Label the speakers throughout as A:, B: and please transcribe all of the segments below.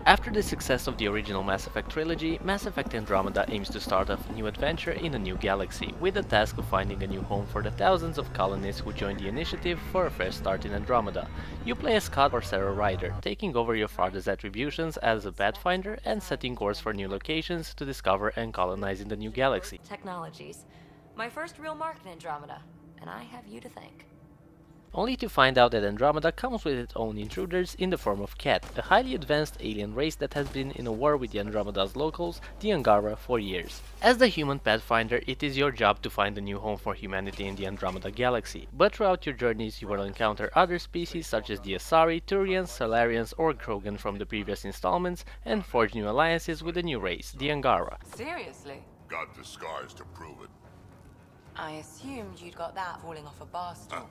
A: After the success of the original Mass Effect trilogy, Mass Effect Andromeda aims to start off a new adventure in a new galaxy, with the task of finding a new home for the thousands of colonists who joined the initiative for a fresh start in Andromeda. You play as Scott or Sarah Ryder, taking over your father's attributions as a pathfinder and setting course for new locations to discover and colonize in the new galaxy.
B: Technologies. My first real mark in Andromeda, and I have you to thank.
A: Only to find out that Andromeda comes with its own intruders in the form of Ket, a highly advanced alien race that has been in a war with the Andromeda's locals, the Angara, for years. As the human pathfinder, it is your job to find a new home for humanity in the Andromeda galaxy, but throughout your journeys you will encounter other species such as the Asari, Turians, Salarians or Krogan from the previous installments, and forge new alliances with a new race, the Angara.
B: Seriously?
C: Got the scars to prove it.
B: I assumed you'd got that falling off a bar stool.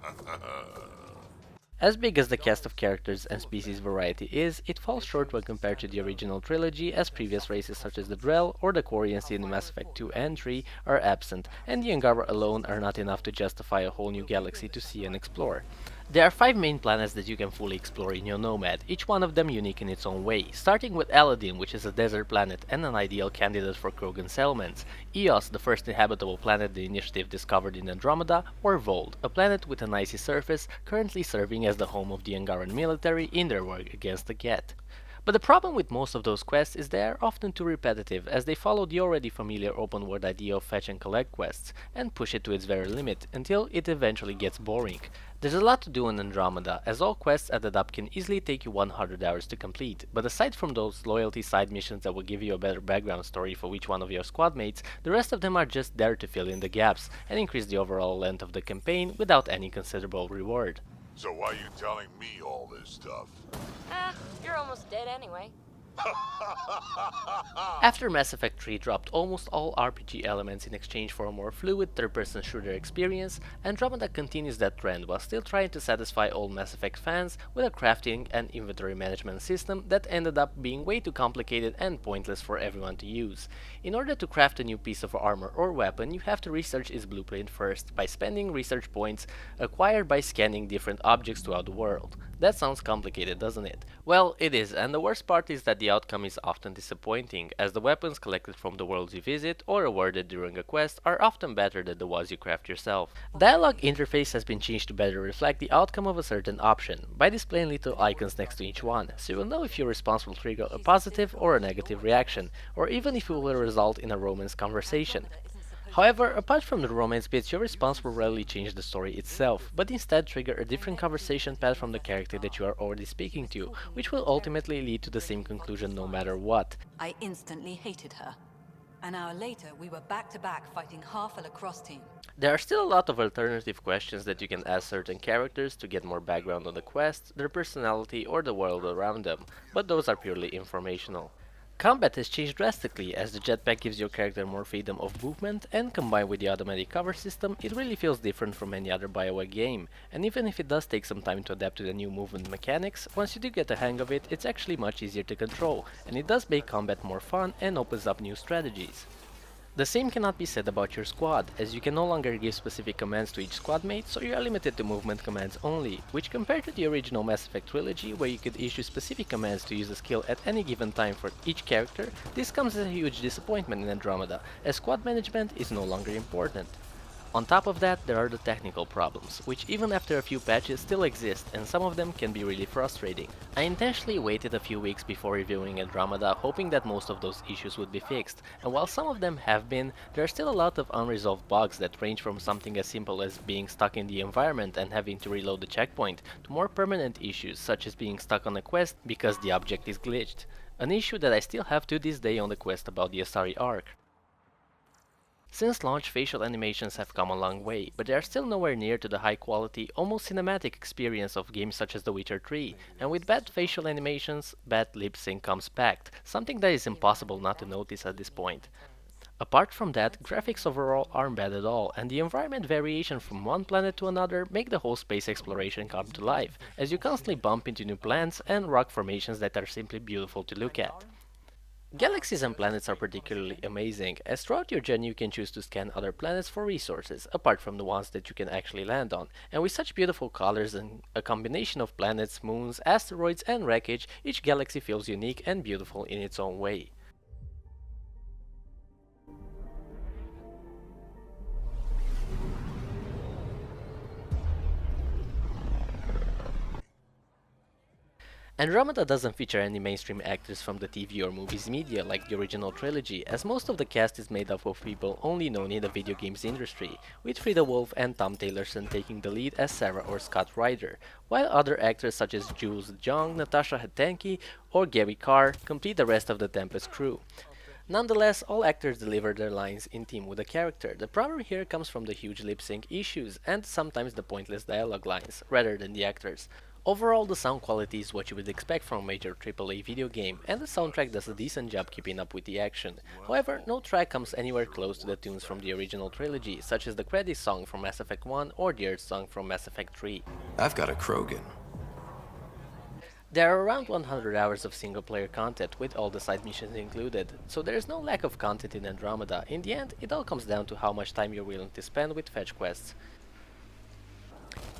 A: As big as the cast of characters and species variety is, it falls short when compared to the original trilogy, as previous races such as the Drell or the Quarians in Mass Effect 2 and 3 are absent, and the Angara alone are not enough to justify a whole new galaxy to see and explore. There are 5 main planets that you can fully explore in your Nomad, each one of them unique in its own way, starting with Aladdin, which is a desert planet and an ideal candidate for Krogan settlements, Eos, the first inhabitable planet the Initiative discovered in Andromeda, or Vold, a planet with an icy surface currently serving as the home of the Angaran military in their work against the Geth. But the problem with most of those quests is they are often too repetitive, as they follow the already familiar open world idea of fetch and collect quests, and push it to its very limit, until it eventually gets boring. There's a lot to do in Andromeda, as all quests added up can easily take you 100 hours to complete, but aside from those loyalty side missions that will give you a better background story for each one of your squad mates, the rest of them are just there to fill in the gaps, and increase the overall length of the campaign without any considerable reward.
C: So why you telling me all this stuff?
B: You're almost dead anyway.
A: After Mass Effect 3 dropped almost all RPG elements in exchange for a more fluid third-person shooter experience, Andromeda continues that trend while still trying to satisfy all Mass Effect fans with a crafting and inventory management system that ended up being way too complicated and pointless for everyone to use. In order to craft a new piece of armor or weapon, you have to research its blueprint first by spending research points acquired by scanning different objects throughout the world. That sounds complicated, doesn't it? Well, it is, and the worst part is that the outcome is often disappointing, as the weapons collected from the worlds you visit or awarded during a quest are often better than the ones you craft yourself. Dialogue interface has been changed to better reflect the outcome of a certain option, by displaying little icons next to each one, so you'll know if your response will trigger a positive or a negative reaction, or even if it will result in a romance conversation. However, apart from the romance bits, your response will rarely change the story itself, but instead trigger a different conversation path from the character that you are already speaking to, which will ultimately lead to the same conclusion no matter what.
D: I instantly hated her. An hour later, we were back to back fighting half a lacrosse team.
A: There are still a lot of alternative questions that you can ask certain characters to get more background on the quest, their personality, or the world around them, but those are purely informational. Combat has changed drastically, as the jetpack gives your character more freedom of movement, and combined with the automatic cover system, it really feels different from any other BioWare game, and even if it does take some time to adapt to the new movement mechanics, once you do get the hang of it, it's actually much easier to control, and it does make combat more fun and opens up new strategies. The same cannot be said about your squad, as you can no longer give specific commands to each squad mate, so you are limited to movement commands only, which compared to the original Mass Effect trilogy, where you could issue specific commands to use a skill at any given time for each character, this comes as a huge disappointment in Andromeda, as squad management is no longer important. On top of that, there are the technical problems, which even after a few patches still exist, and some of them can be really frustrating. I intentionally waited a few weeks before reviewing Andromeda, hoping that most of those issues would be fixed, and while some of them have been, there are still a lot of unresolved bugs that range from something as simple as being stuck in the environment and having to reload the checkpoint, to more permanent issues such as being stuck on a quest because the object is glitched. An issue that I still have to this day on the quest about the Asari Ark. Since launch, facial animations have come a long way, but they are still nowhere near to the high-quality, almost cinematic experience of games such as The Witcher 3, and with bad facial animations, bad lip sync comes packed, something that is impossible not to notice at this point. Apart from that, graphics overall aren't bad at all, and the environment variation from one planet to another make the whole space exploration come to life, as you constantly bump into new plants and rock formations that are simply beautiful to look at. Galaxies and planets are particularly amazing, as throughout your journey you can choose to scan other planets for resources, apart from the ones that you can actually land on. And with such beautiful colors and a combination of planets, moons, asteroids, and wreckage, each galaxy feels unique and beautiful in its own way. Andromeda doesn't feature any mainstream actors from the TV or movies media like the original trilogy, as most of the cast is made up of people only known in the video games industry, with Frida Wolf and Tom Taylorson taking the lead as Sarah or Scott Ryder, while other actors such as Jules Jung, Natasha Hatenki, or Gary Carr complete the rest of the Tempest crew. Nonetheless, all actors deliver their lines in theme with the character. The problem here comes from the huge lip sync issues and sometimes the pointless dialogue lines, rather than the actors. Overall, the sound quality is what you would expect from a major AAA video game, and the soundtrack does a decent job keeping up with the action. However, no track comes anywhere close to the tunes from the original trilogy, such as the credits song from Mass Effect 1 or the Earth song from Mass Effect 3.
E: I've got a Krogan.
A: There are around 100 hours of single-player content, with all the side missions included, so there is no lack of content in Andromeda. In the end, it all comes down to how much time you're willing to spend with fetch quests.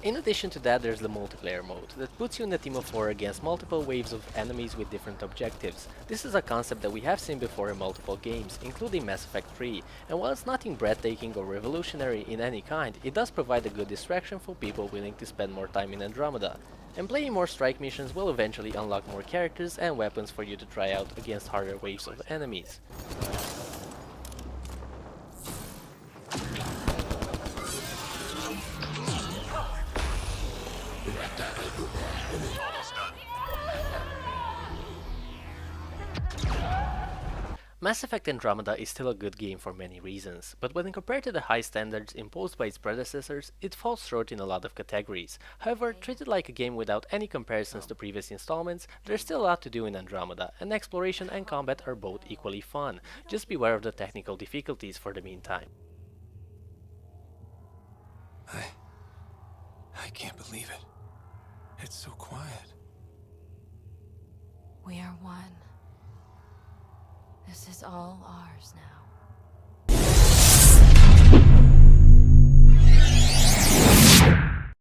A: In addition to that, there's the multiplayer mode, that puts you in a team of 4 against multiple waves of enemies with different objectives. This is a concept that we have seen before in multiple games, including Mass Effect 3, and while it's nothing breathtaking or revolutionary in any kind, it does provide a good distraction for people willing to spend more time in Andromeda. And playing more strike missions will eventually unlock more characters and weapons for you to try out against harder waves of enemies. Mass Effect Andromeda is still a good game for many reasons, but when compared to the high standards imposed by its predecessors, it falls short in a lot of categories. However, treated like a game without any comparisons to previous installments, there's still a lot to do in Andromeda, and exploration and combat are both equally fun. Just beware of the technical difficulties for the meantime.
E: I can't believe it. It's so quiet.
B: We are one. This is all ours now.